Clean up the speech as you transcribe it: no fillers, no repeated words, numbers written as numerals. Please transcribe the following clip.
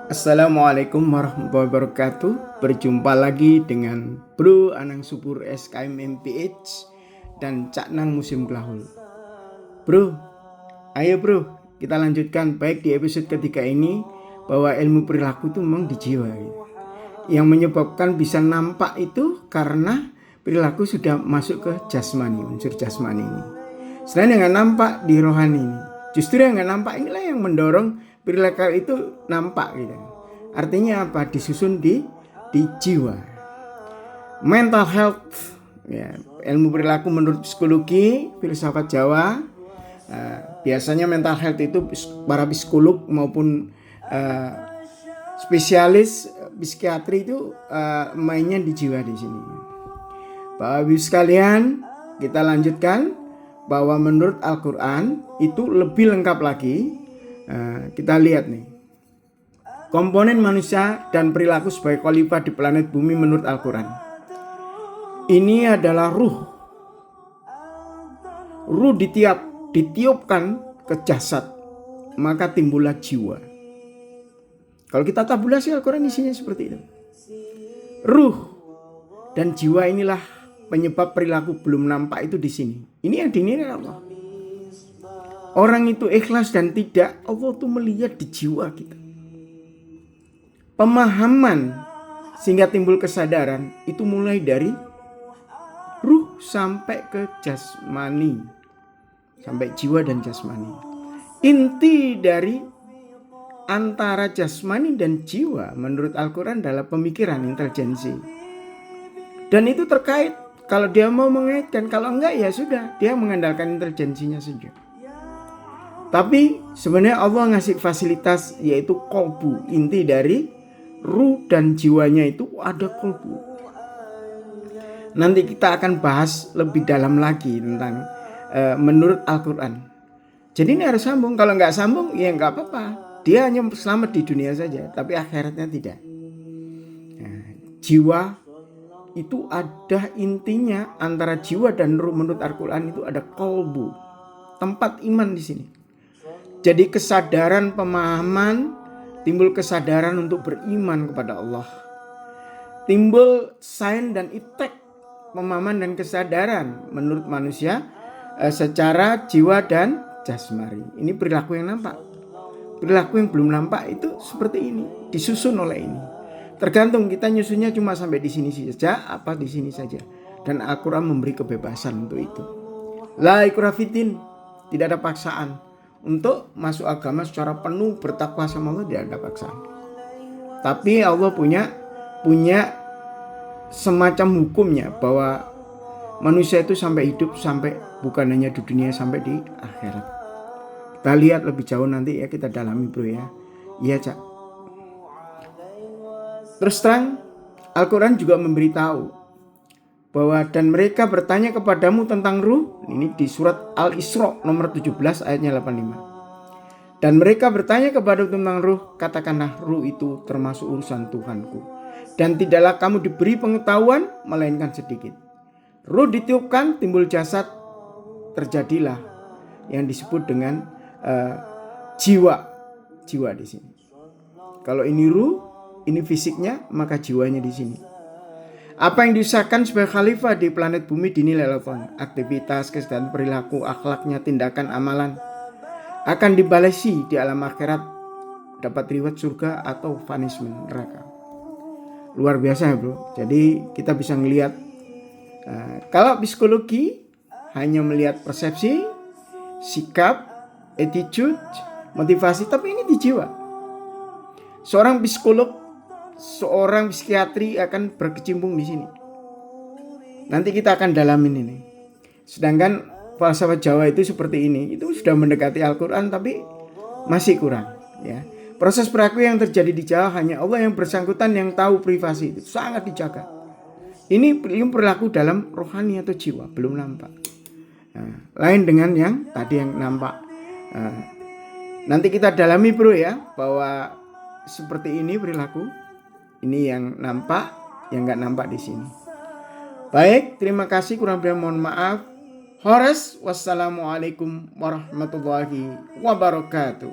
Assalamualaikum warahmatullahi wabarakatuh. Berjumpa lagi dengan Bro Anang Subur SKM MPH dan Cak Nang Musim Kelahul. Bro, ayo bro, kita lanjutkan baik di episode ketiga ini bahwa ilmu perilaku itu memang di jiwa. Yang menyebabkan bisa nampak itu karena perilaku sudah masuk ke jasmani, unsur jasmani ini. Selain dengan nampak di rohani ini, justru yang nggak nampak inilah yang mendorong perilaku itu nampak gitu. Artinya apa? Disusun di jiwa. Mental health, ya, ilmu perilaku menurut psikologi, filsafat Jawa. Biasanya mental health itu para psikolog maupun spesialis psikiatri itu mainnya di jiwa di sini. Bapak Ibu sekalian, kita lanjutkan bahwa menurut Al-Quran itu lebih lengkap lagi. Kita lihat nih. Komponen manusia dan perilaku sebagai khalifah di planet bumi menurut Al-Quran. Ini adalah ruh. Ruh ditiupkan ke jasad, maka timbullah jiwa. Kalau kita tabulasi Al-Quran isinya seperti itu. Ruh dan jiwa inilah penyebab perilaku belum nampak itu di sini. Ini yang dinilai Allah. Orang itu ikhlas dan tidak, Allah tuh melihat di jiwa kita. Pemahaman sehingga timbul kesadaran itu mulai dari ruh sampai ke jasmani, sampai jiwa dan jasmani. Inti dari antara jasmani dan jiwa menurut Al-Quran adalah pemikiran, intelijensi. Dan itu terkait, kalau dia mau mengaitkan, kalau enggak ya sudah, dia mengandalkan intelijensinya saja. Tapi sebenarnya Allah ngasih fasilitas yaitu qalbu. Inti dari ruh dan jiwanya itu ada qalbu. Nanti kita akan bahas lebih dalam lagi tentang menurut Al-Quran. Jadi ini harus sambung. Kalau nggak sambung ya nggak apa-apa. Dia hanya selamat di dunia saja, tapi akhiratnya tidak. Nah, jiwa itu ada intinya antara jiwa dan ruh menurut Al-Quran itu ada qalbu. Tempat iman di sini. Jadi kesadaran pemahaman, timbul kesadaran untuk beriman kepada Allah. Timbul sains dan iptek, pemahaman dan kesadaran menurut manusia secara jiwa dan jasmani. Ini perilaku yang nampak. Perilaku yang belum nampak itu seperti ini, disusun oleh ini. Tergantung kita nyusunnya cuma sampai di sini saja, apa di sini saja. Dan Al-Quran memberi kebebasan untuk itu. La ikraha fiddin, tidak ada paksaan. Untuk masuk agama secara penuh bertakwa sama Allah tidak ada paksaan. Tapi Allah punya semacam hukumnya bahwa manusia itu sampai hidup, sampai bukan hanya di dunia, sampai di akhirat. Kita lihat lebih jauh nanti ya, kita dalami bro ya. Iya Cak. Terus terang Al-Quran juga memberitahu bahwa dan mereka bertanya kepadamu tentang ruh. Ini di surat Al-Isra nomor 17 ayatnya 85. Dan mereka bertanya kepadamu tentang ruh, katakanlah ruh itu termasuk urusan Tuhanku. Dan tidaklah kamu diberi pengetahuan melainkan sedikit. Ruh ditiupkan, timbul jasad, terjadilah yang disebut dengan jiwa di sini. Kalau ini ruh, ini fisiknya, maka jiwanya di sini. Apa yang diusahakan sebagai khalifah di planet bumi dinilai Allah. Aktivitas, kesadaran perilaku, akhlaknya, tindakan, amalan akan dibalasi di alam akhirat, dapat reward surga atau punishment neraka. Luar biasa ya bro. Jadi kita bisa ngelihat kalau psikologi hanya melihat persepsi, sikap, attitude, motivasi, tapi ini di jiwa. Seorang psikolog, seorang psikiatri akan berkecimpung di sini. Nanti kita akan dalamin ini. Sedangkan falsafat Jawa itu seperti ini, itu sudah mendekati Al-Quran tapi masih kurang. Ya, proses perilaku yang terjadi di Jawa hanya Allah yang bersangkutan yang tahu, privasi itu sangat dijaga. Ini perilaku dalam rohani atau jiwa belum nampak. Nah, lain dengan yang tadi yang nampak. Nanti kita dalami bro ya, bahwa seperti ini perilaku. Ini yang nampak, yang nggak nampak di sini. Baik, terima kasih, kurang lebih mohon maaf. Horas, wassalamualaikum warahmatullahi wabarakatuh.